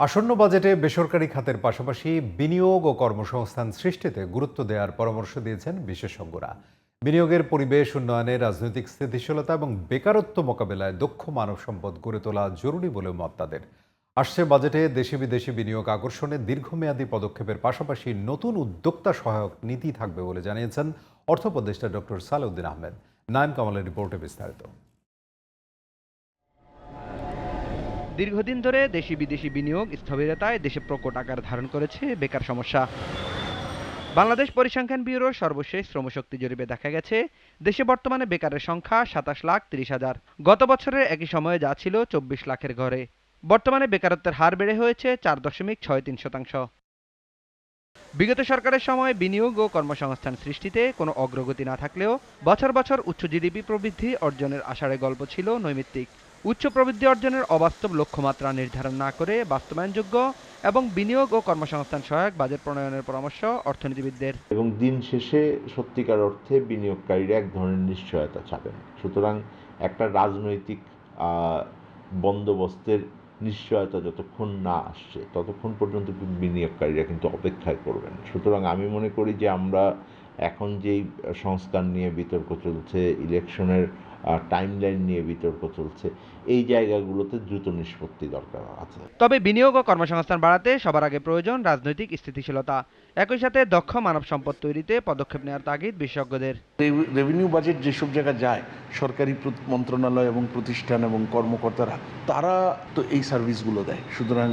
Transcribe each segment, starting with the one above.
আসন্ন বাজেটে বেসরকারি খাতের পাশাপাশি বিনিয়োগ ও কর্মসংস্থান সৃষ্টিতে গুরুত্ব দেওয়ার পরামর্শ দিয়েছেন বিশেষজ্ঞরা। বিনিয়োগের পরিবেশ উন্নয়নে রাজনৈতিক স্থিতিশীলতা এবং বেকারত্ব মোকাবেলায় দক্ষ মানব সম্পদ গড়ে তোলা জরুরি বলে মত তাদের। আসছে বাজেটে দেশি বিদেশি বিনিয়োগ আকর্ষণে দীর্ঘমেয়াদী পদক্ষেপের পাশাপাশি নতুন উদ্যোক্তা সহায়ক নীতি থাকবে বলে জানিয়েছেন অর্থ উপদেষ্টা ডক্টর সালেউদ্দিন আহমেদ। নাইম কামালের রিপোর্টে বিস্তারিত। দীর্ঘদিন ধরে দেশি বিদেশি বিনিয়োগ স্থবিরতায় দেশে প্রকট আকার ধারণ করেছে বেকার সমস্যা। বাংলাদেশ পরিসংখ্যান ব্যুরোর সর্বশেষ শ্রমশক্তি জরিপে দেখা গেছে, দেশে বর্তমানে বেকারের সংখ্যা ২৭,৩০,০০০। গত বছরের একই সময়ে যা ছিল ২৪ লাখের ঘরে। বর্তমানে বেকারত্বের হার বেড়ে হয়েছে ৪.৬৩%। বিগত সরকারের সময় বিনিয়োগ ও কর্মসংস্থান সৃষ্টিতে কোনো অগ্রগতি না থাকলেও বছর বছর উচ্চ জিডিপি প্রবৃদ্ধি অর্জনের আষাঢ়ে গল্প ছিল নৈমিত্তিক। উচ্চ প্রবৃদ্ধি অর্জনের অবাস্তব লক্ষ্যমাত্রা নির্ধারণ না করে বাস্তবায়নযোগ্য এবং বিনিয়োগ ও কর্মসংস্থান সহায়ক বাজেট প্রণয়নের পরামর্শ অর্থনীতিবিদদের। এবং দিন শেষে সত্যিকার অর্থে বিনিয়োগকারীরা এক ধরনের নিশ্চয়তা চাবেন। সুতরাং একটা রাজনৈতিক বন্দোবস্তের নিশ্চয়তা যতক্ষণ না আসছে ততক্ষণ পর্যন্ত বিনিয়োগকারীরা কিন্তু অপেক্ষায় করবেন। সুতরাং আমি মনে করি যে আমরা এখন যেই সংস্কার নিয়ে বিতর্ক চলছে, ইলেকশনের টাইমলাইন নিয়ে বিতর্ক চলছে, এই জায়গাগুলোতে দ্রুত নিষ্পত্তি দরকার আছে। তবে বিনিয়োগ ও কর্মসংস্থান বাড়াতে সবার আগে প্রয়োজন রাজনৈতিক স্থিতিশীলতা। একই সাথে দক্ষ মানব সম্পদ তৈরিতে পদক্ষেপ নেওয়ার তাগিদ বিশেষজ্ঞদের। রেভিনিউ বাজেট যেসব জায়গায় যায়, সরকারি মন্ত্রণালয় এবং প্রতিষ্ঠান এবং কর্মকর্তারা তারা তো এই সার্ভিসগুলো দেয়। সুতরাং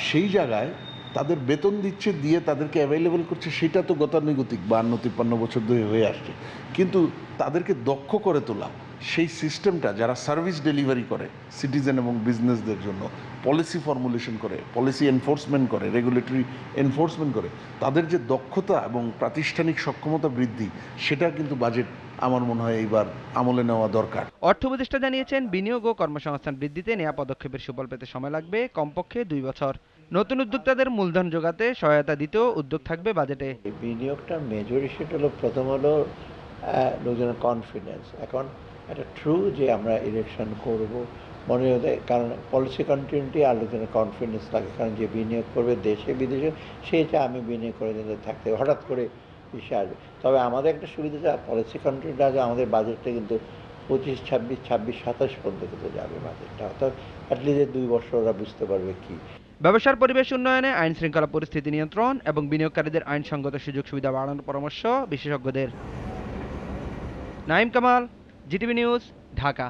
সেই জায়গায় তাদের বেতন দিচ্ছে, দিয়ে তাদেরকে অ্যাভেলেবল করছে, সেটা তো গতানুগতিক ৫২-৫৩ বছর ধরে হয়ে আসছে। কিন্তু তাদেরকে দক্ষ করে তোলা, সেই সিস্টেমটা যারা সার্ভিস ডেলিভারি করে সিটিজেন এবং বিজনেসদের জন্য, পলিসি ফর্মুলেশন করে, পলিসি এনফোর্সমেন্ট করে, রেগুলেটরি এনফোর্সমেন্ট করে, তাদের যে দক্ষতা এবং প্রাতিষ্ঠানিক সক্ষমতা বৃদ্ধি, সেটা কিন্তু বাজেট আমার মনে হয় এইবার আমলে নেওয়া দরকার। অর্থ উপদেষ্টা জানিয়েছেন, বিনিয়োগ ও কর্মসংস্থান বৃদ্ধিতে নেওয়া পদক্ষেপের সুফল পেতে সময় লাগবে কমপক্ষে ২ বছর। নতুন উদ্যোক্তাদের মূলধন জোগাতে সহায়তা দিতেও উদ্যোগ থাকবে বাজেটে। বিনিয়োগটা মেজর ইস্যুটা হলো, প্রথম হলো লোকজনের কনফিডেন্স। এখন এটা ট্রু যে আমরা ইলেকশন করব মনে হতে, কারণ পলিসি কন্টিনিউটি আর লোকজনের কনফিডেন্স লাগে। কারণ যে বিনিয়োগ করবে দেশে বিদেশে, সেটা আমি বিনিয়োগ করে দিতে থাকতে হঠাৎ করে বিষয় আসবে। তবে আমাদের একটা সুবিধা, পলিসি কন্টিনিউটি আছে, আমাদের বাজেটটা কিন্তু ২৫, ২৬, ২৭, ২৭ পর্যন্ত কিন্তু যাবে বাজেটটা। অর্থাৎ অ্যাটলিস্ট ২ বছর ওরা বুঝতে পারবে কি। ব্যবসার পরিবেশ উন্নয়নে আইন শৃঙ্খলা পরিস্থিতি নিয়ন্ত্রণ এবং বিনিয়োগকারীদের আইনসঙ্গত সুযোগ সুবিধা বাড়ানোর পরামর্শ বিশেষজ্ঞদের। Naim Kamal, GTV news, Dhaka.